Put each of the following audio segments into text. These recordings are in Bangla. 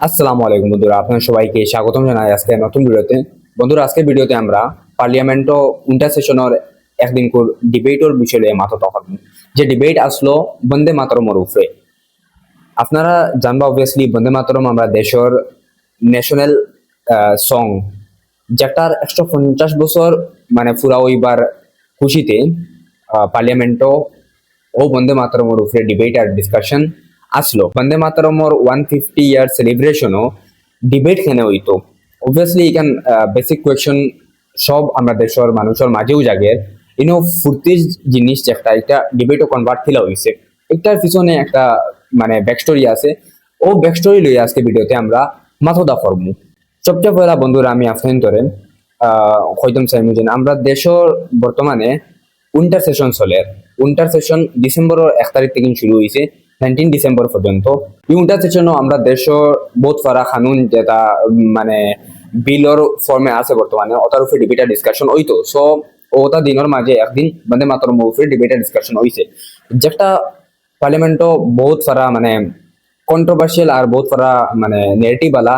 আসসালামু আলাইকুম বন্ধুরা, আপনার সবাইকে স্বাগতম জানাই আজকে নতুন ভিডিওতে। বন্ধুরা, আজকের ভিডিওতে আমরা পার্লিয়ামেন্টও উইন্টার সেশনের একদিন ডিবেটর বিষয়ে মাথা তখন যে ডিবেট আসলো বন্দে মাতরমের উপরে। আপনারা জানবা অবভিয়াসলি বন্দে মাতরম আমরা দেশের ন্যাশনাল সং, যেটার 150 বছর মানে পুরা ওইবার খুশিতে পার্লিয়ামেন্টও ও বন্দে মাতরমের উপরে ডিবেট আর ডিসকাশন আসলো। বন্দে মাতরমের 150 ইয়ার সেলিব্রেশনও ডিবেট কেনে হইতো। অবভিয়াসলি এখান বেসিক কোয়েশ্চন সব আমরা দেশের মানুষের মাঝেও জাগে ইনো ফুর্তির জিনিস যেটা এটা ডিবেটও কনভার্ট খেলা হয়েছে। এটার পিছনে একটা মানে ব্যাকস্টোরি আছে। ও ব্যাকস্টোরি লইয়া আজকে ভিডিওতে আমরা মাথা করবো। সবচেয়ে পয়লা বন্ধুরা আমি আপনার ধরেন হয়তো চাইমু যে আমরা দেশের বর্তমানে উইন্টার সেশন চলে। উইন্টার সেশন ডিসেম্বরের 1 তারিখ থেকে শুরু হয়েছে 19 ডিসেম্বর পর্যন্ত। এই উইন্টার সেশনও আমরা দেশের বহুত ফারা কানুন যেটা মানে বিলর ফর্মে আছে বর্তমানে ওটার উপরে ডিবেট ডিসকাশন হইতো। সো ওটা দিনের মাঝে একদিন বন্দে মাতরম উপরে ডিবেট ডিসকাশন হয়েছে, যেটা পার্লামেন্টও বহুত ফারা মানে কন্ট্রোভার্সিয়াল আর বহুত ফারা মানে নেগেটিভ বালা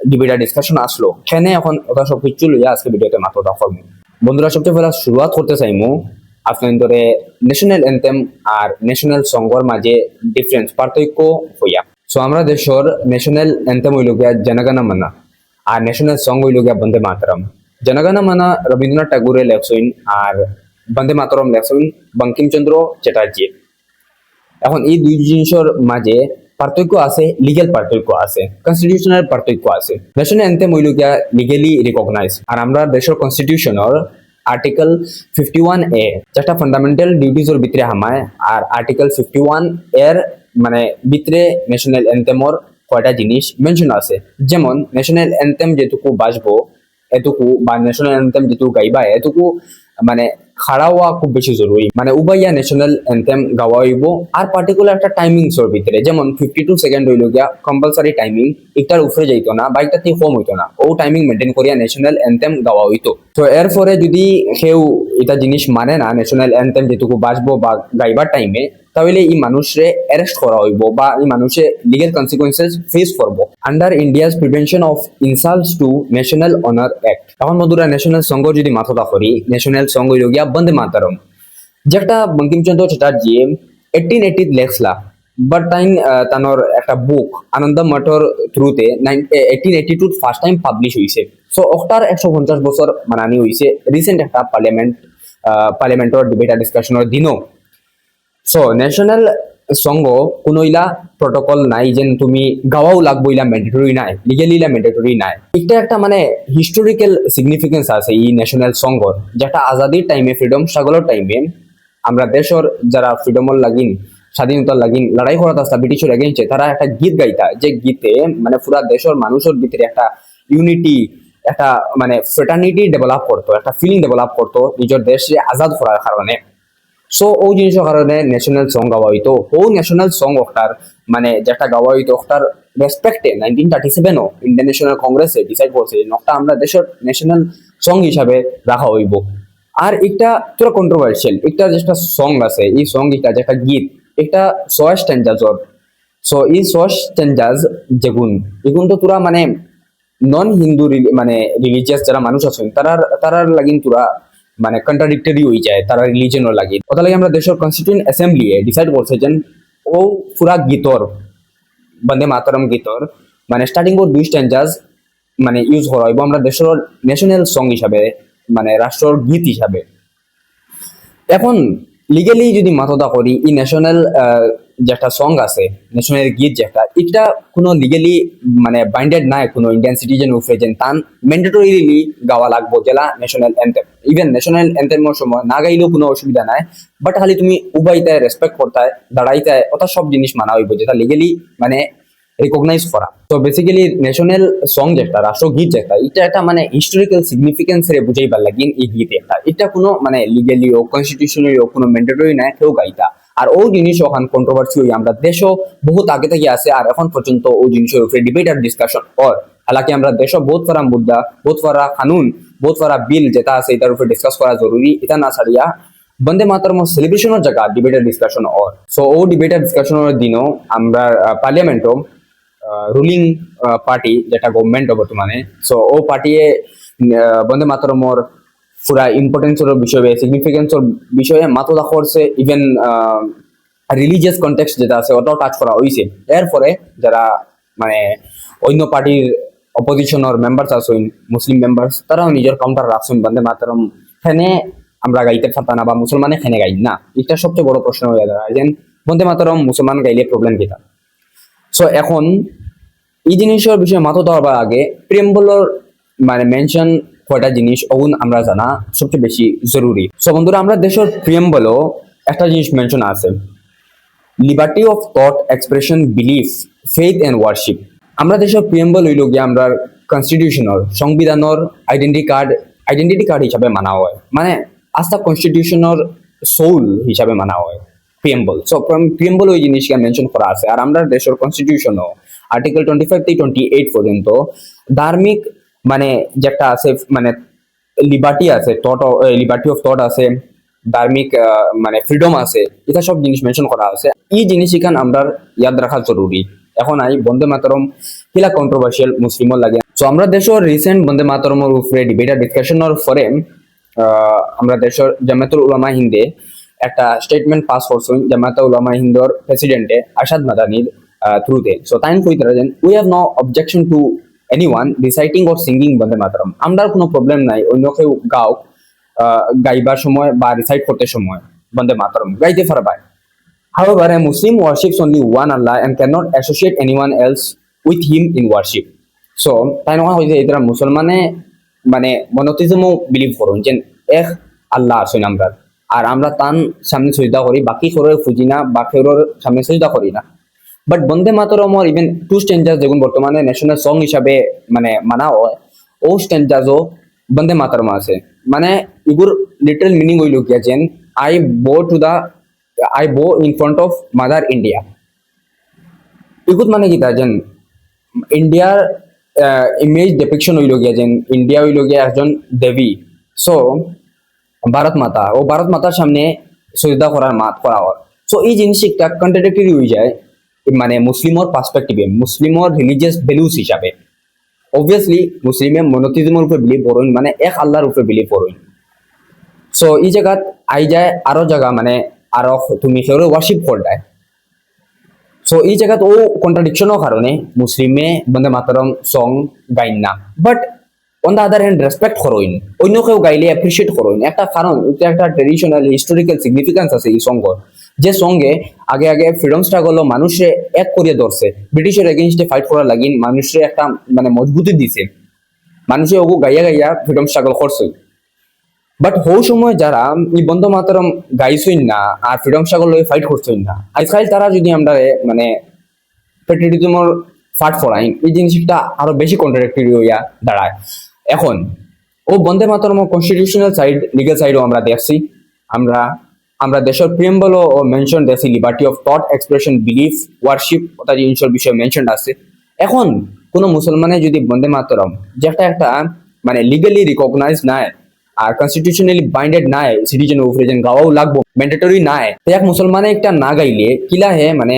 ডিবেট ডিসকাশন আসলো। সেখানে এখন ওটা সবকিছু লইয়া আজকে ভিডিওতে মাথা করবো। বন্ধুরা, সবচেয়ে পয়লা শুরুয়াত করতে চাইমু আপনার ধরে ন্যাশনাল অ্যান্থেম আর ন্যাশনাল সংঘর মাঝে ডিফারেন্স পার্থক্য হইয়া। সো আমরা দেশের ন্যাশনাল অ্যান্থেম হইল গিয়া জনগণ মনা আর ন্যাশনাল সং হইল গিয়া বন্দে মাতরম। জনগণ মনা রবীন্দ্রনাথ ঠাকুরে লেখছেন আর বন্দে মাতরম লেখছেন বঙ্কিমচন্দ্র চ্যাটার্জি। এখন এই দুই জিনিসের মাঝে পার্থক্য আছে, লিগেল পার্থক্য আছে, কনস্টিটিউশনাল পার্থক্য আছে। ন্যাশনাল অ্যান্থেম হইল গিয়া লিগেলি রিকগনাইজ আর আমরা দেশের কনস্টিটিউশনের আর্টিকেল 51A যেটা ফান্ডামেন্টাল ডিউটিজের ভিতরে হামায় আর আর্টিকেল 51 এর মানে ভিতরে ন্যাশনাল অ্যান্থেমর কয়টা জিনিস মেনশন আছে। যেমন ন্যাশনাল অ্যান্থেম যেটুকু বাজবো এটুকু বা ন্যাশনাল অ্যান্থেম যেটুকু গাইবা এটুকু মানে খাড়া হওয়া খুব বেশি জরুরি। মানে উবাইয়া ন্যাশনাল অ্যান্থেম গাওয়া হইব আর পার্টিকুলার একটা টাইমিংসের ভিতরে, যেমন 52 সেকেন্ড হইল গিয়া কম্পালসারি টাইমিং, একটার উপরে যাইতো না বা একটাতে কম হইতো না। ও টাইমিং মেনটেন করিয়া ন্যাশনাল অ্যান্থেম গাওয়া হইতো। তো এরপরে যদি কেউ এটা জিনিস মানে না ন্যাশনাল অ্যান্থেম যেটুকু বাজবো বা গাইবার টাইমে, তাহলে এই মানুষরে অ্যারেস্ট করা হইব বা এই মানুষে লিগেল কনসিকুয়েন্সেস ফেস করবো under India's prevention of insults to national honour act. এখন বন্ধুরা, ন্যাশনাল সঙ্গ যদি মাথা করি, ন্যাশনাল সঙ্গ হইল গিয়া বন্দে মাতরম, যেটা বঙ্কিমচন্দ্র চ্যাটার্জি 1880 লেখলা। বাট টাইম তানোর একটা বুক আনন্দ মঠর থ্রুতে 1882 ফার্স্ট টাইম পাবলিশ হয়েছে। সো ওটার 150 বছর মানানি হয়েছে রিসেন্ট একটা পার্লামেন্টর ডিবেট ডিসকাশনের দিনও। সো ন্যাশনাল সঙ্গ কোনো ইলা প্রটোকল নাই যেন তুমি গাওয়াও লাগবো, ইলা ম্যান্ডেটরি নাই, লিগেলি ইলা ম্যান্ডেটরি নাই। এটা একটা মানে হিস্টোরিক্যাল সিগনিফিকেন্স আছে এই ন্যাশনাল সঙ্গর, যেটা আজাদির টাইমে ফ্রিডম স্ট্রাগলের টাইমে আমরা দেশের যারা ফ্রিডমর লাগিন স্বাধীনতার লাগিন লড়াই করা আসতা ব্রিটিশের এগেইনস্টে, তারা একটা গীত গাইতা যে গীতে মানে পুরা দেশের মানুষের ভিতরে একটা ইউনিটি, একটা মানে ফ্রেটার্নিটি ডেভেলপ করতো, একটা ফিলিং ডেভেলপ করতো নিজের দেশে আজাদ করার কারণে। সো ও জিনিসের কারণে ন্যাশনাল সং গাওয়া হইতো। ও ন্যাশনাল সং ওটার মানে যেটা গাওয়া হইতো ওটার রেসপেক্টে 1937ও ইন্ডিয়ান ন্যাশনাল কংগ্রেসে ডিসাইড করছে ওটা আমরা দেশের ন্যাশনাল সং হিসাবে রাখা হইব। আর এটা তোরা কন্ট্রোভার্সিয়াল, একটা যেটা সং আছে এই সং এটা যেটা গীত এটা 100 স্ট্যান্ডাজর। সো এই 100 স্ট্যান্ডাজ যেগুন এগুন তো তোরা মানে নন হিন্দু মানে রিলিজিয়াস যারা মানুষ আছেন তারার লাগিন তোরা মানে কন্ট্রাডিক্টরি হয়ে যায় তারা রিলিজনের লাগে। কথা লাগে আমরা দেশের কনস্টিটিউয়েন্ট অ্যাসেম্বলি ডিসাইড করছে যে ও পুরা গীতর বন্দে মাতরম গীতর মানে স্টার্টিং ওর 2 স্ট্যান্ডাজ মানে ইউজ করা হইব আমরা দেশের ন্যাশনাল সং হিসাবে, মানে রাষ্ট্রের গীত হিসাবে। এখন লিগেলি যদি মাথা করি এই ন্যাশনাল যেটা সং আছে ন্যাশনাল গীত যেটা এটা কোনো লিগেলি মানে বাইন্ডেড নাই কোনো ইন্ডিয়ান সিটিজেন উপরে যে তান ম্যান্ডেটরিলি গাওয়া লাগবো জেলা ন্যাশনাল অ্যান্থেম। ইভেন ন্যাশনাল অ্যান্থেমের সময় না গাইলেও কোনো অসুবিধা নাই, বাট খালি তুমি উবাইতায় রেসপেক্ট করতায় দাঁড়াইতায় ওটা সব জিনিস মানা হইব যেটা লিগেলি মানে রিকগনাইজ করা। তো বেসিক্যালি ন্যাশনাল সং যেটা রাষ্ট্রগীত যেটা এটা একটা মানে হিস্টোরিক্যাল সিগনিফিকেন্স রে বুঝাইবার লাগিন এই গীত এটা কোনো মানে লিগেলি ও কনস্টিটিউশনালি ও কোনো ম্যান্ডেটরি নাই কেউ গাইতা। আর ও জিনিস ওখান কন্ট্রোভার্সি হই আমরা দেশও বহুত আগে থেকে আছে আর এখন পর্যন্ত ও জিনিসের উপরে ডিবেট আর ডিসকাশন और हालांकि আমরা দেশও বহুত ফারা মুদ্দা বহুত ফারা কানুন বহুত ফারা বিল যেটা আছে এটার উপরে ডিসকাস করা জরুরি। এটা না ছাড়িয়া বন্দে মাতরম সেলিব্রেশনের জায়গা ডিবেট আর ডিসকাশন और সো ও ডিবেট আর ডিসকাশনের দিনও আমরা পার্লামেন্টও রুলিং পার্টি যেটা গভর্নমেন্ট বর্তমানে, সো ও পার্টি বন্দে মাতরমর পুরা ইম্পর্টেন্সর বিষয়ে সিগনিফিকেন্সর বিষয়ে মাথা করছে, ইভেন রিলিজিয়াস কনটেক্সট যেটা আছে ওটাও টাচ করা হয়েছে। এরপরে যারা মানে অন্য পার্টির অপোজিশনের মেম্বার্স আছেন, মুসলিম মেম্বার্স, তারাও নিজের কাউন্টার রাখছেন বন্দে মাতরম খেনে আমরা গাইতে পারতা না বা মুসলমানে খেনে গাই না। এটা সবচেয়ে বড় প্রশ্ন হয়ে দাঁড়ায় যে বন্দে মাতরম মুসলমান গাইলে প্রবলেম কিনা। সো এখন এই জিনিসের বিষয়ে মাথা দেওয়ার আগে প্রিয়াম্বলের মানে মেনশন কয়টা জিনিস ওগুন আমরা জানা সবচেয়ে বেশি জরুরি। সো বন্ধুরা, আমরা দেশের প্রিয়াম্বলও একটা জিনিস মেনশন আছে, liberty of thought, expression, belief, faith and worship. আমরা দেশের প্রিয়াম্বল হইল গিয়ে আমরা কনস্টিটিউশনের সংবিধানের আইডেন্টিটি কার্ড হিসাবে মানা হয়, মানে আস্থা কনস্টিটিউশনের সোল হিসাবে মানা হয় প্রিয়াম্বল। সো প্রিয়াম্বল ওই জিনিসকে মেনশন করা আছে। আর আমরা দেশের কনস্টিটিউশনও আর্টিকেল 25 থেকে 28 পর্যন্ত ধার্মিক মানে যেটা আছে মানে লিবার্টি আছে, লিবার্টি অফ থট আছে, ধার্মিক মানে ফ্রিডম আছে, এটা সব জিনিস মেনশন করা আছে। এই জিনিস এখানে আমরা ইয়াদ রাখা জরুরি। এখন আই বন্দে মাতরম কিলা কন্ট্রোভার্সিয়াল মুসলিমর লাগে। সো আমরা দেশের রিসেন্ট বন্দে মাতরমের উপরে ডিবেট আর ডিসকাশনের পরে আমরা দেশের জামায়াতুল উলামা হিন্দে একটা স্টেটমেন্ট পাস করছেন জামায়াতুল উলামা হিন্দর প্রেসিডেন্টে আরশাদ মাদানির থ্রুতে। সো তাই কইতে রাখেন, we have no objection to anyone reciting or singing Vande Mataram. আমরা কোনো প্রবলেম নাই অন্য কেউ গাও গাইবার সময় বা রিসাইট করতে সময় বন্দে মাতরম গাইতে পারবাই। However, a Muslim worships only one Allah and cannot associate anyone else with him in worship. So, তাই নয় হয়েছে এরা মুসলমানে মানে মনোথিজমও বিলিভ করুন যে এক আল্লাহ আছেন আমরা, আর আমরা তান সামনে সজদা করি, বাকি সরের ফুজি না, বাকি সামনে সজদা করি না। বাট বন্দে মাতরমর ইভেন টু স্ট্যান্ডার্স যেগুন বর্তমানে ন্যাশনাল সং হিসাবে মানে মানা হয়, ও স্ট্যান্ডার্সও বন্দে মাতরম আছে। মানে এগুর লিটল মিনিং হইল গিয়া যেন I bow in front of Mother India. এগুত মানে কি তা যেন ইন্ডিয়ার ইমেজ ডেপিকশন হইল গিয়া যেন ইন্ডিয়া হইল গিয়া একজন দেবী। সো ভারত মাতা, ও ভারত মাতার সামনে সজদা করার মাত করা হয়। সো এই জিনিস একটা কন্ট্রাডিক্টরি হয়ে যায় মানে মুসলিমর পার্সপেক্টিভে, মুসলিমর রিলিজিয়াস ভ্যালুস হিসাবে। অবভিয়াসলি মুসলিমে মনোথিজমের উপরে বিলিভ করুন, মানে এক আল্লাহর উপরে বিলিভ করুন। সো এই জায়গাত আই যায় আরো জায়গা মানে আরো তুমি সেগুলো ওয়ার্শিপ করতে। সো এই জায়গাত ও কন্ট্রাডিকশনের কারণে মুসলিমে বন্দে মাতরম সং গাইন না, but on the other hand respect করইন, অন্য কেউ গাইলে অ্যাপ্রিসিয়েট করইন। একটা কারণ এটা একটা ট্রেডিশনাল হিস্টোরিক্যাল সিগনিফিকেন্স আছে এই সঙ্গ, যে সঙ্গে আগে আগে ফ্রিডম স্ট্রাগল মানুষে এক করিয়ে ধরছে, ব্রিটিশের এগেইনস্টে ফাইট করার লাগিন মানুষের একটা মানে মজবুতি দিছে, মানুষে ওগু গাইয়া গাইয়া ফ্রিডম স্ট্রাগল করছে। বাট হৌ সময় যারা এই বন্দে মাতরম গাইছইন না আর ফ্রিডম স্ট্রাগল লয়ে ফাইট করছইন না, আজকাল তারা যদি আমরা মানে পেট্রিয়টিজমের ফাট ফড়াইন, এই জিনিসটা আরো বেশি কন্ট্রাডিক্টরি হইয়া দাঁড়ায়। এখন ও বন্দে মাতরম কনস্টিটিউশনাল সাইড, লিগাল সাইডও আমরা দেখছি। আমরা দেশের প্রিয়াম্বল ও মেনশন দেখছি liberty of thought, expression, belief, worship, ওটা জিনিসের বিষয়ে মেনশন আছে। এখন কোনো মুসলমানে যদি বন্দে মাতরম যেটা একটা মানে লিগালি রিকগনাইজ নাই আর কনস্টিটিউশনালি বাইন্ডেড নাই, সিটিজেনের উপরে যেন গাওয়াও লাগবো, ম্যান্ডেটরি নাই, এক মুসলমানে একটা না গাইলে কিলা হে মানে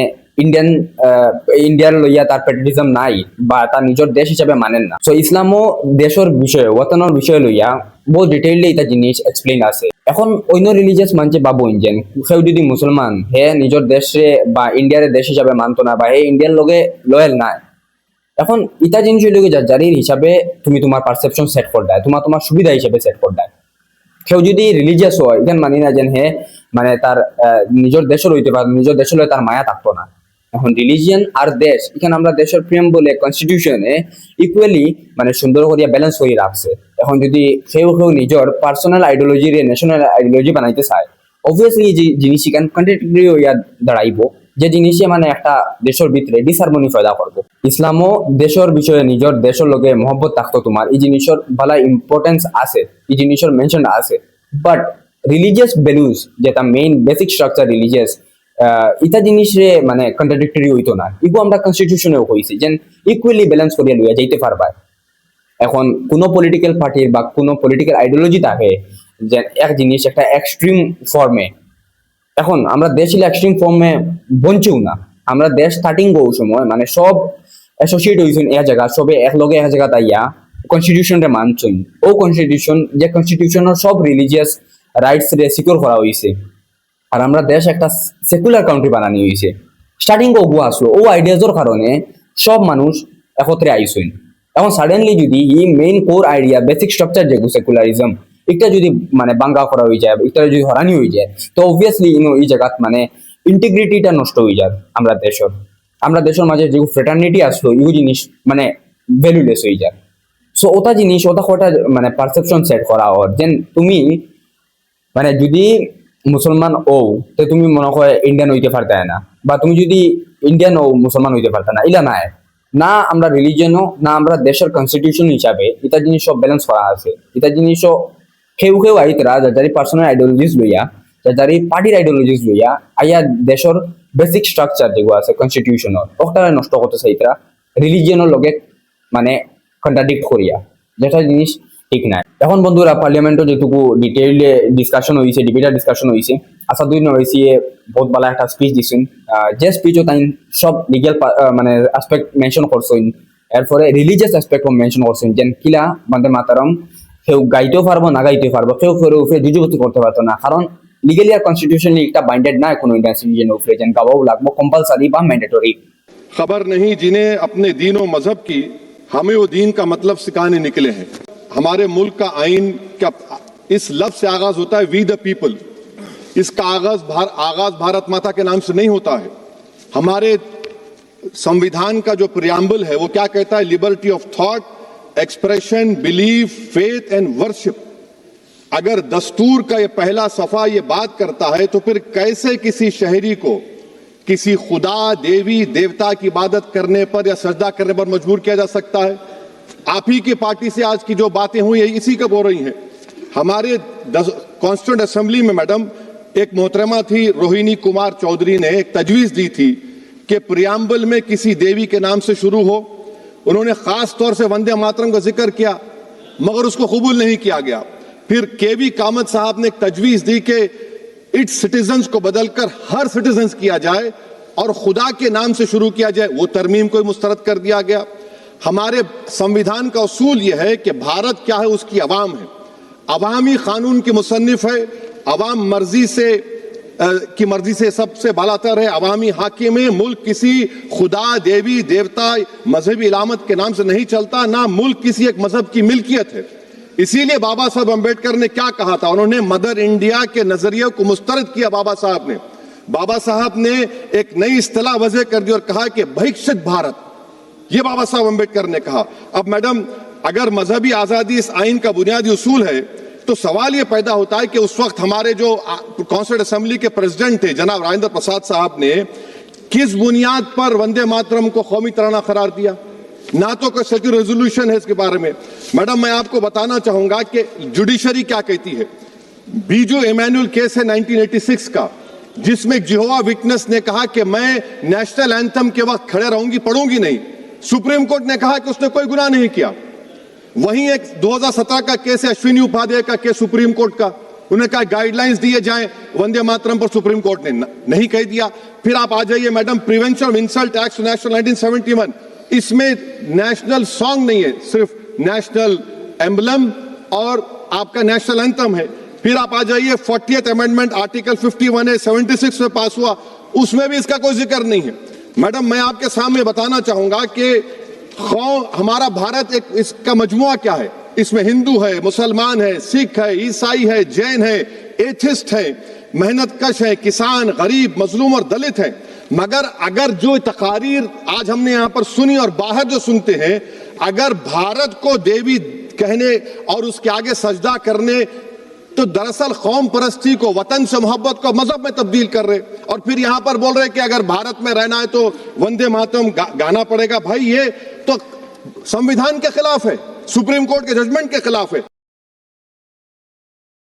ইন্ডিয়ার লইয়া তার প্যাট্রিয়টিজম নাই বা তার নিজের দেশ হিসাবে মানেন না। সো ইসলামও দেশের বিষয়ে ওয়াতানোর বিষয় লইয়া বহু ডিটেইললি এটা জিনিস এক্সপ্লেইন আছে। এখন অন্য রিলিজিয়াস মানছে বাবু ইন্ডিয়ান কেউ যদি মুসলমান হে নিজের দেশে বা ইন্ডিয়ার দেশ হিসাবে মানতো না বা হে ইন্ডিয়ার লগে লয়াল নাই। এখন ইটা জিনিস লগে জারির হিসাবে তুমি তোমার পারসেপশন সেট করে দেয়, তোমার সুবিধা হিসাবে সেট করে দেয়। কেউ যদি রিলিজিয়াস হয় এখানে মানি না যেন হে মানে তার নিজের দেশের হইতে পারে, নিজের দেশের তার মায়া থাকতো না। এখন রিলিজিয়ান আর দেশ এখানে আমরা দেশের প্রেম বলে কনস্টিটিউশনে ইকুয়ালি মানে সুন্দর করিয়া ব্যালেন্স করে রাখছে। এখন যদি কেউ নিজের পার্সোনাল আইডিওলজি ন্যাশনাল আইডিওলজি বানাইতে চায়, অবভিয়াসলি যে জিনিস এখানে কন্ট্রাডিক্টরি হইয়া দাঁড়াইব, যে জিনিসে মানে একটা দেশের ভিতরে ডিসহারমনি পয়দা করবো। ইসলামও দেশের বিষয়ে নিজের দেশের লগে মহব্বত থাকতো তোমার, এই জিনিসের ভালো ইম্পর্টেন্স আছে, এই জিনিসের মেনশন আছে। বাট রিলিজিয়াস ভ্যালুস যেটা মেইন বেসিক স্ট্রাকচার রিলিজিয়াস, ইটা জিনিসে মানে কন্ট্রাডিক্টরি হইতো না। ইগো আমরা কনস্টিটিউশনেও কইছি যেন ইকুয়ালি ব্যালেন্স করিয়া লইয়া যাইতে পারবা। এখন কোন পলিটিক্যাল পার্টির বা কোন পলিটিক্যাল আইডিওলজি থাকে যে এক জিনিস একটা এক্সট্রিম ফর্মে, এখন আমরা দেশ এক্সট্রিম ফর্মে বঞ্চিও না। আমরা দেশ স্টার্টিং গো সময় মানে সব এসোসিয়েট হইছেন এক জায়গা, সবে একলগে এক জায়গা তাইয়া কনস্টিটিউশনরে মানছেন। ও কনস্টিটিউশন যে কনস্টিটিউশনের সব রিলিজিয়াস রাইটস রে সিকিউর করা হয়েছে। আর আমরা দেশ একটা সেকুলার কান্ট্রি বানানি হয়েছে। স্টার্টিং ওগু আসলো ও আইডিয়াজের কারণে সব মানুষ একত্রে আইসেন। এখন সাডেনলি যদি ই main core idea basic structure যেগুলো সেকুলারিজম এটা যদি মানে বাঙ্গা করা হয়ে যায়, এটা যদি হরানি হয়ে যায়, তো অবভিয়াসলি এই জায়গাত মানে ইন্টিগ্রিটিটা নষ্ট হয়ে যায় আমরা দেশের মাঝে যে ফ্রেটার্নিটি আসলো এই জিনিস মানে ভ্যালুলেস হয়ে যায়। সো ওটা জিনিস ওটা কটা মানে পারসেপশন সেট করা ওর যেন তুমি মানে যদি মুসলমান ও তো তুমি মনে হয় ইন্ডিয়ান হইতে পারতে না, বা তুমি যদি ইন্ডিয়ান ও মুসলমান হইতে পারতে না, ইলা নাই না আমরা রিলিজিয়নও না আমরা দেশের কনস্টিটিউশন হিসাবে এটা জিনিস সব ব্যালেন্স করা আছে। এটা জিনিসও কেউ আইতরা যারি পার্সোনাল আইডিওলজিস লইয়া যারি পার্টির আইডিওলজিস লইয়া আইয়া দেশের বেসিক স্ট্রাকচার যেগুলো আছে কনস্টিটিউশনের ওটা নষ্ট করতে চাইতরা রিলিজিয়নের লগে মানে কন্ট্রাডিক্ট করিয়া, যেটা জিনিস ঠিক নাই। এখন বন্ধুরা পার্লিয়ামেন্টও যেটুকু ডিটেইলে ডিসকাশন হয়েছে, ডিবেটার ডিসকাশন হয়েছে, আসাদুদ্দিন ওয়াইসি বহুত ভালো একটা স্পিচ দিছেন। যে স্পিচও তাই সব লিগ্যাল মানে অ্যাসপেক্ট মেনশন করছেন, এরপরে রিলিজিয়াস অ্যাসপেক্টও মেনশন করছেন, যেন কিলা বন্দে মাতারম কেউ গাইতেও পারবো না গাইতে পারবো, কেউ ফেরে উফে যুযুবতি করতে পারতো না, কারণ লিগেলি আর কনস্টিটিউশনলি একটা বাইন্ডেড না কোনো ইন্ডিয়ান সিটিজেন উপরে যেন গাওয়াও লাগবো কম্পালসারি বা ম্যান্ডেটরি। खबर नहीं जिन्हें अपने दीन और मजहब की हमें वो दीन का मतलब सिखाने निकले हैं। हमारे मुल्क का आइन का इस लफ्ज से आगाज होता है वी द पीपल। इसका आगाज भारत माता के नाम से नहीं होता है। हमारे संविधान का जो प्रियम्बल है वो क्या कहता है? Liberty of thought, expression, belief, faith and worship. अगर दस्तूर का ये पहला सफा ये बात करता है तो फिर कैसे किसी शहरी को किसी खुदा, देवी, देवता की इबादत करने पर या सजदा करने पर मजबूर किया जा सकता है? आप ही की पार्टी से आज की जो बातें हुई है इसी का बोल रही हैं। हमारे कॉन्स्टिट्यूंट असेंबली में मैडम एक मोहतरमा थी रोहिणी कुमार चौधरी ने एक तजवीज दी थी कि प्रियम्बल में किसी देवी के नाम से शुरू हो। उन्होंने खास तौर से वंदे मातरम का जिक्र किया मगर उसको कबूल नहीं किया गया। फिर केवी कामत साहब ने एक तजवीज दी कि इट्स सिटीजन्स को बदलकर हर सिटीजन्स किया जाए और खुदा के नाम से शुरू किया जाए, वो तरमीम को मुस्तरद कर दिया गया। हमारे संविधान का उसूल यह है कि भारत क्या है, उसकी अवाम है, अवामी कानून की मुसन्निफ है, अवाम की मर्जी से सबसे बालातर है, अवामी हाकिम है। मुल्क किसी खुदा, देवी, देवता, मजहबी इलामत के नाम से नहीं चलता, ना मुल्क किसी एक मजहब की मिल्कियत है। इसीलिए बाबा साहब अंबेडकर ने क्या कहा था? उन्होंने मदर इंडिया के नजरिए को मुस्तरद किया। बाबा साहब ने एक नई इस्तिलाह वजह कर दी और कहा कि भैक्षित भारत, ये बाबा साहब अंबेडकर ने कहा। अब मैडम अगर मजहबी आजादी इस आइन का बुनियादी उसूल है तो सवाल ये पैदा होता है कि उस वक्त हमारे जो कॉन्स्टिट्यूंट असेंबली के प्रेसिडेंट थे जनाब राजेंद्र प्रसाद साहब ने किस बुनियाद पर वंदे मातरम को कौमी तराना करार दिया? ना तो कोई सेक्युलर रेजोल्यूशन है इसके बारे में। मैडम मैं आपको बताना चाहूंगा कि जुडिशरी क्या कहती है। बीजू इमैनुअल केस है 1986 का, जिसमें जिहोवा विटनेस ने कहा कि मैं नेशनल एंथम के वक्त खड़े रहूंगी, पढ़ूंगी नहीं। सुप्रीम कोर्ट ने कहा कि उसने कोई गुनाह नहीं किया। वहीं एक 2017 का केस है अश्विनी उपाध्याय का केस सुप्रीम कोर्ट का, उन्होंने कहा गाइडलाइंस दिए जाएं वंदे मातरम पर, सुप्रीम कोर्ट ने नहीं कह दिया। फिर आप आ जाइए madam prevention of insult act national 1971, इसमें नेशनल सॉन्ग नहीं है, सिर्फ नेशनल एम्बलम और आपका नेशनल एंथम है। फिर आप आ जाइए 40th अमेंडमेंट आर्टिकल 51 है 76 में पास हुआ, उसमें भी इसका कोई जिक्र नहीं है। मैडम मैं आपके सामने बताना चाहूंगा कि हमारा भारत एक इसका मजमुआ क्या है, इसमें हिंदू है, मुसलमान है, सिख है, ईसाई है, जैन है, एथिस्ट है, मेहनतकश है, किसान, गरीब, मजलूम और दलित है। मगर अगर जो तकारीर आज हमने यहां पर सुनी और बाहर जो सुनते हैं, अगर भारत को देवी कहने और उसके आगे सजदा करने तो दरअसल कौम परस्ती को, वतन से मोहब्बत को मजहब में तब्दील कर रहे, और फिर यहां पर बोल रहे कि अगर भारत में रहना है तो वंदे मातरम गाना पड़ेगा। भाई ये तो संविधान के खिलाफ है, सुप्रीम कोर्ट के जजमेंट के खिलाफ है।